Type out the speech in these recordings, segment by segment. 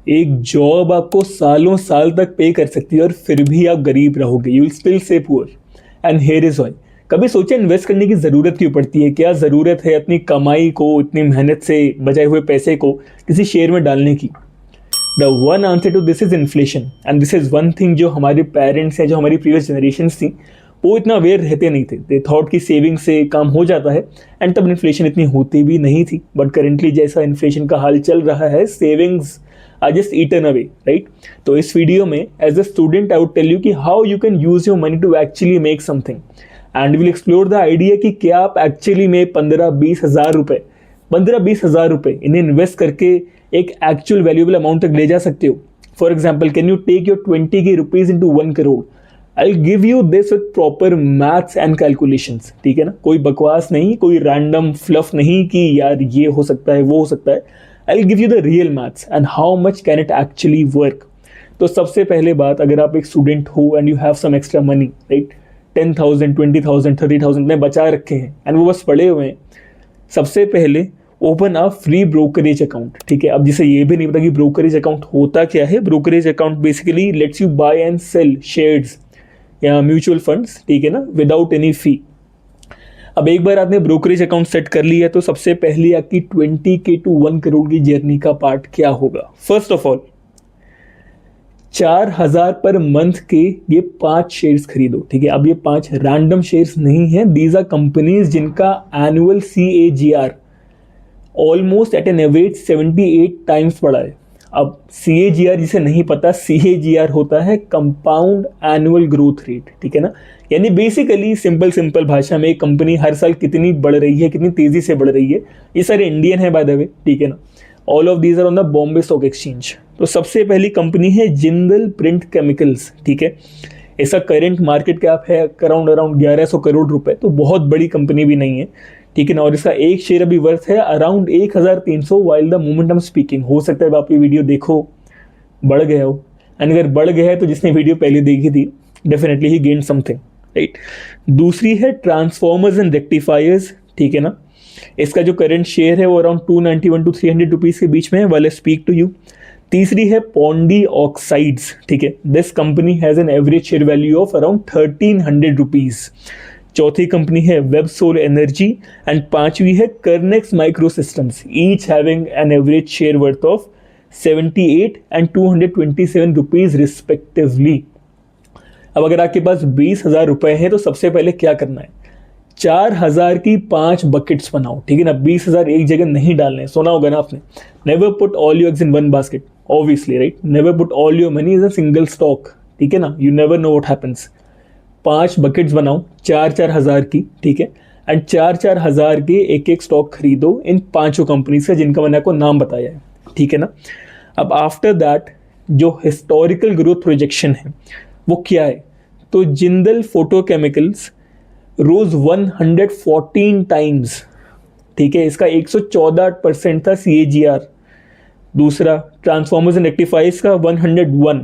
एक जॉब आपको सालों साल तक पे कर सकती है और फिर भी आप गरीब रहोगे, you will still say poor. And here is why. कभी सोचे इन्वेस्ट करने की ज़रूरत क्यों पड़ती है? क्या ज़रूरत है अपनी कमाई को, इतनी मेहनत से बचाए हुए पैसे को किसी शेयर में डालने की? The one answer to this is inflation. And this is one thing जो हमारे पेरेंट्स हैं, जो हमारी प्रीवियस जनरेशन थी, वो इतना अवेयर रहते नहीं थे। दे थॉट कि सेविंग से काम हो जाता है, एंड तब इन्फ्लेशन इतनी होती भी नहीं थी। बट करेंटली जैसा इन्फ्लेशन का हाल चल रहा है, savings are just eaten away, right? तो इस वीडियो में as a student I would tell you कि how you can use your money to actually make something, and will explore the idea कि क्या आप एक्चुअली में 15-20 हज़ार रुपये, 15-20 हज़ार रुपये इन्हें इन्वेस्ट करके एक एक्चुअल वैल्यूएबल अमाउंट तक ले जा सकते हो। For example, can you take your 20K rupees into 1 crore? I will give you this with proper maths and calculations, ठीक है ना? कोई बकवास नहीं, कोई रैंडम फ्लफ नहीं कि यार ये हो सकता है, वो हो सकता है। I will give you the real maths and how much can it actually work. तो सबसे पहले बात, अगर आप एक स्टूडेंट हो and you have some extra money, right, 10,000, 20,000, 30,000 में बचा रखे हैं एंड वो बस पड़े हुए हैं, सबसे पहले open a free brokerage account, ठीक है? अब जिसे ये भी नहीं पता कि ब्रोकरेज अकाउंट होता क्या है, brokerage account basically lets you buy and sell shares या म्यूचुअल फंड्स, ठीक है ना, विदाउट एनी फी। अब एक बार आपने ब्रोकरेज अकाउंट सेट कर लिया तो सबसे पहले आपकी 20K टू 1 करोड़ की जर्नी का पार्ट क्या होगा? First of all 4,000 per month के ये 5 शेयर्स खरीदो, ठीक है? अब ये 5 रैंडम शेयर्स नहीं है, दीज आर कंपनीज जिनका annual CAGR almost at an average 78 times पड़ा है। अब CAGR जिसे नहीं पता, CAGR होता है कंपाउंड एनुअल ग्रोथ रेट, ठीक है ना? यानी बेसिकली सिंपल भाषा में कंपनी हर साल कितनी बढ़ रही है, कितनी तेजी से बढ़ रही है। ये सारे इंडियन है बाय द वे, ठीक है ना? All of these are on the Bombay stock exchange. तो सबसे पहली कंपनी है जिंदल प्रिंट केमिकल्स, ठीक है? इसका करंट मार्केट कैप है अराउंड 1100 करोड़ रुपए, तो बहुत बड़ी कंपनी भी नहीं है, ठीक है ना? और इसका एक शेयर अभी वर्थ है around 1300 while the moment I am speaking. हो सकता है आप ये वीडियो देखो बढ़ गया हो, एंड अगर बढ़ गया है तो जिसने वीडियो पहले देखी थी डेफिनेटली ही गेन समथिंग, राइट? दूसरी है ट्रांसफॉर्मर्स एंड रेक्टिफायर्स, ठीक है ना? इसका जो करंट शेयर है वो अराउंड 291 to 300 रुपीज़ के बीच में है, वाले स्पीक टू यू। तीसरी है पॉन्डी ऑक्साइड्स, ठीक है? This company has an average share value of around 1300 rupees. चौथी कंपनी है वेबसोल एनर्जी, एंड पांचवी है Kernex micro systems, each having an average share worth of 78 and 227 rupees respectively. अब अगर आपके पास 20,000 रुपए हैं तो सबसे पहले क्या करना है? 4,000 की 5 बकेट्स बनाओ, ठीक है ना? 20,000 एक जगह नहीं डालने। सुना होगा ना आपने, never put all your eggs in one basket, obviously, right? Never put all your money is a single stock, ठीक है ना? You never know what happens. 5 buckets बनाओ 4-4 हज़ार की, ठीक है? एंड 4-4 हज़ार के एक स्टॉक खरीदो इन 5 कंपनीज का जिनका मैंने आपको नाम बताया है, ठीक है ना? अब आफ्टर दैट जो हिस्टोरिकल ग्रोथ प्रोजेक्शन है वो क्या है? तो जिंदल फोटोकेमिकल्स रोज 114 टाइम्स, ठीक है? इसका 114% था CAGR। दूसरा ट्रांसफॉर्मर्स एंड रेक्टिफायर्स का 101,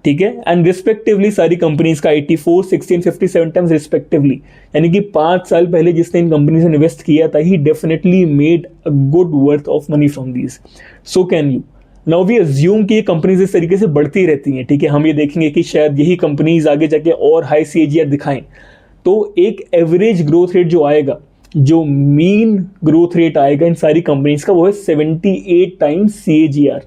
ठीक है? एंड रिस्पेक्टिवली सारी कंपनीज का 84, 16, 57 टाइम्स रिस्पेक्टिवली। यानी कि 5 साल पहले जिसने इन कंपनी से इन्वेस्ट किया था he definitely made a good worth of money from these. So can you now we assume कि ये कंपनीज इस तरीके से बढ़ती रहती हैं, ठीक है? हम ये देखेंगे कि शायद यही कंपनीज आगे जाके और हाई CAGR दिखाएं, तो एक एवरेज ग्रोथ रेट जो आएगा, जो मीन ग्रोथ रेट आएगा इन सारी कंपनीज का, वो है 78 टाइम्स CAGR।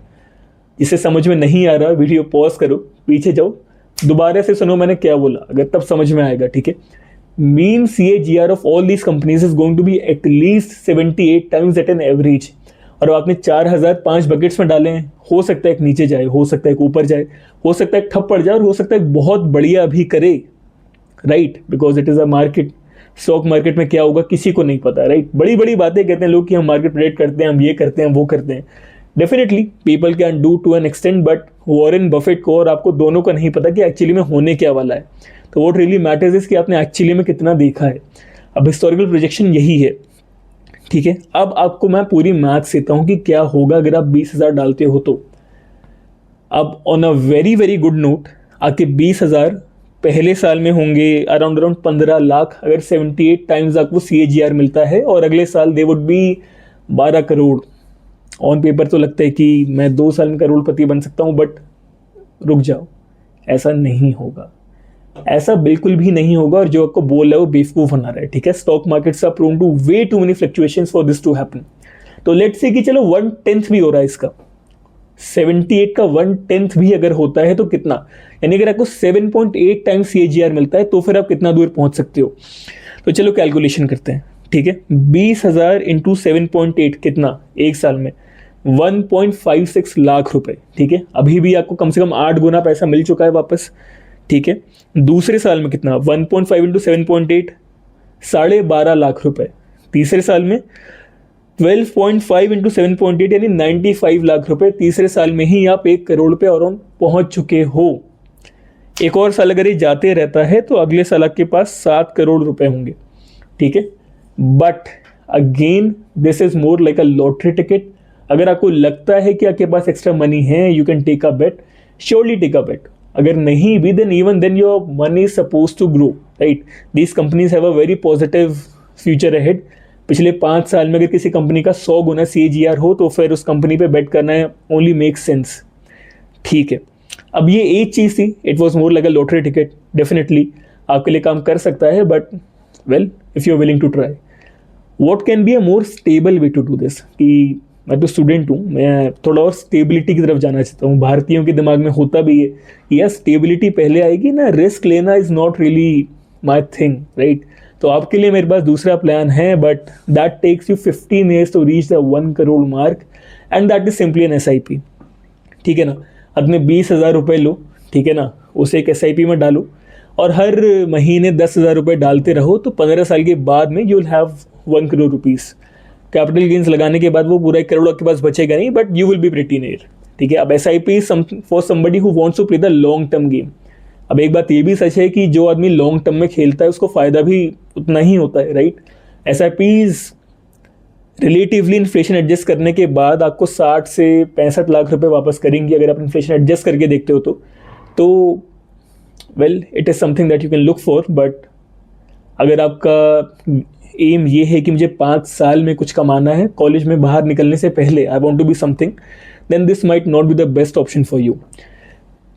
जिसे समझ में नहीं आ रहा वीडियो पॉज करो, पीछे जाओ, दोबारा से सुनो मैंने क्या बोला, अगर तब समझ में आएगा, ठीक है? Mean CAGR of all these companies is going to be at least 78 times at an average. और आपने 4,000 5 बकेट्स में डाले हैं, हो सकता है एक नीचे जाए, हो सकता है एक ऊपर जाए, हो सकता है एक ठप पड़ जाए, और हो सकता है बहुत बढ़िया भी करे, right? Because it is a market. Stock market में क्या होगा किसी को नहीं पता, राइट? बड़ी बड़ी बातें कहते हैं लोग कि हम मार्केट प्रेडिक्ट करते हैं, हम ये करते हैं, वो करते हैं। Definitely people can do to an extent, but Warren Buffett को और आपको दोनों का नहीं पता कि एक्चुअली में होने क्या वाला है। तो व्हाट रियली मैटर्स इज कि आपने एक्चुअली में कितना देखा है। अब हिस्टोरिकल प्रोजेक्शन यही है, ठीक है? अब आपको मैं पूरी मैथ्स देता हूँ कि क्या होगा अगर आप 20,000 डालते हो तो। अब on a very very good note, आपके 20,000 पहले साल में होंगे अराउंड 15 लाख, अगर 78 टाइम्स आपको CAGR मिलता है, और अगले साल they would be 12 crore, on paper तो लगता है कि मैं 2 साल में करोड़पति बन सकता हूँ, बट रुक जाओ, ऐसा नहीं होगा, ऐसा बिल्कुल भी नहीं होगा। और जो आपको बोल रहा है वो बेवकूफ बना रहा है, ठीक है। Stock markets are prone to way too many fluctuations for this to happen. तो लेट्स से कि चलो 1/10 भी हो रहा है इसका, 78 का 1/10 भी अगर होता है तो कितना, यानी अगर आपको 7.8 टाइम्स CAGR मिलता है तो फिर आप कितना दूर पहुंच सकते हो। तो चलो कैलकुलेशन करते हैं, ठीक है। 20,000 इंटू 7.8 कितना, एक साल में 1.56 लाख रुपए, ठीक है। अभी भी आपको कम से कम 8 गुना पैसा मिल चुका है वापस, ठीक है। दूसरे साल में कितना, 1.5 इंटू 7.8 12.5 लाख रुपए। तीसरे साल में 12.5 इंटू 7.8 यानी 95 लाख रुपए। तीसरे साल में ही आप 1 करोड़ पे और पहुंच चुके हो। एक और साल अगर ये जाते रहता है तो अगले साल आपके पास 7 करोड़ रुपए होंगे, ठीक है। But again this is more like a lottery ticket. अगर आपको लगता है कि आपके पास एक्स्ट्रा मनी है, you can take a bet, surely take a bet. अगर नहीं भी, then even then your money is suppose to grow, right. These companies have a very positive future ahead. पिछले 5 साल में अगर किसी कंपनी का 100 गुना CAGR हो तो फिर उस कंपनी पे बेट करना है ओनली मेक सेंस, ठीक है। अब ये एक चीज़ थी, it was more like a lottery ticket. Definitely आपके लिए काम कर सकता है, but well if you are willing to try. What can be a more stable way to do this, कि मैं तो स्टूडेंट हूँ, मैं थोड़ा और स्टेबिलिटी की तरफ जाना चाहता हूँ। भारतीयों के दिमाग में होता भी है कि यार स्टेबिलिटी पहले आएगी ना, रिस्क लेना is not really my thing, right. तो आपके लिए मेरे पास दूसरा प्लान है, but that takes you 15 years to reach the 1 crore mark, and that is simply an SIP, ठीक है ना। अपने 20,000 रुपये लो, ठीक है ना, उसे एक SIP में डालो और हर महीने 10,000 रुपये डालते रहो। तो 15 साल के बाद में you will have 1 crore rupees. Capital gains लगाने के बाद वो पूरा 1 करोड़ आपके पास बचेगा नहीं, but you will be pretty near, ठीक है। अब SIP for somebody who wants to play the long term game. अब एक बात ये भी सच है कि जो आदमी लॉन्ग टर्म में खेलता है उसको फायदा भी उतना ही होता है, right. SIPs relatively inflation adjust करने के बाद आपको 60 से 65 लाख रुपए वापस करेंगी अगर आप इन्फ्लेशन एडजस्ट करके देखते हो तो well it is something that you can look for. But अगर आपका एम ये है कि मुझे 5 साल में कुछ कमाना है, कॉलेज में बाहर निकलने से पहले I want to be something, then this might not be the best option for you.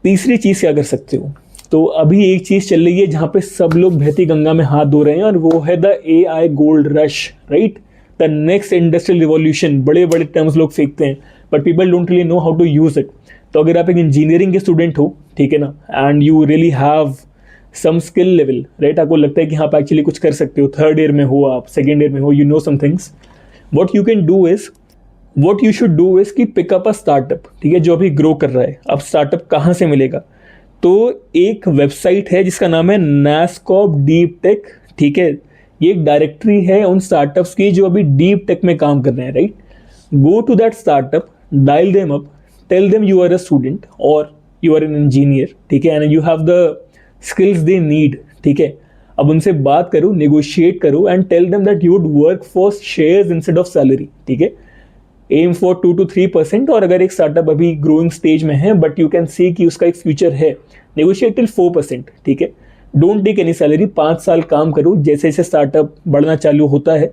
तीसरी चीज़ क्या कर सकते हो, तो अभी एक चीज़ चल रही है जहाँ पे सब लोग बहती गंगा में हाथ धो रहे हैं, और वो है the AI gold rush, right. The next industrial revolution. बड़े बड़े टर्म्स लोग फेंकते हैं, but people don't really know how to use it. तो अगर आप एक इंजीनियरिंग के स्टूडेंट हो, ठीक है ना, and you really have some skill level, right, आपको लगता है कि हाँ आप एक्चुअली कुछ कर सकते हो, 3rd ईयर में हो आप, 2nd ईयर में हो, you know some things, what you should do is कि पिकअप अ स्टार्टअप, ठीक है, जो अभी ग्रो कर रहा है। अब स्टार्टअप कहाँ से मिलेगा, तो एक वेबसाइट है जिसका नाम है NASSCOM डीप टेक, ठीक है। ये एक डायरेक्टरी है उन स्टार्टअप्स की जो अभी डीप टेक में काम कर रहे हैं, right. Go to that startup, dial them up, tell them you are a student और यू आर एन इंजीनियर, ठीक है, and you have the skills they need, ठीक है। अब उनसे बात करो, नेगोशिएट करो, and tell them that you would work for shares instead of salary, ठीक है। एम फॉर 2 to 3%, और अगर एक स्टार्टअप अभी ग्रोइंग स्टेज में है बट यू कैन सी कि उसका एक फ्यूचर है, नेगोशिएट टिल 4%, ठीक है। डोंट टेक एनी सैलरी, 5 साल काम करो, जैसे जैसे स्टार्टअप बढ़ना चालू होता है,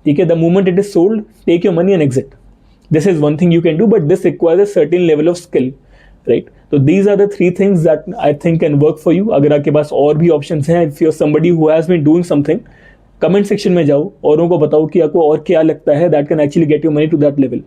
ठीक है, the moment it is sold, take your money and exit. This is one thing you can do, but this requires a certain level of skill, right. तो these are the 3 things that I think can work for you. अगर आपके पास और भी option हैं, if you are somebody who has been doing something, comment section में जाओ, औरों को बताओ कि आपको और क्या लगता है that can actually get you money to that level.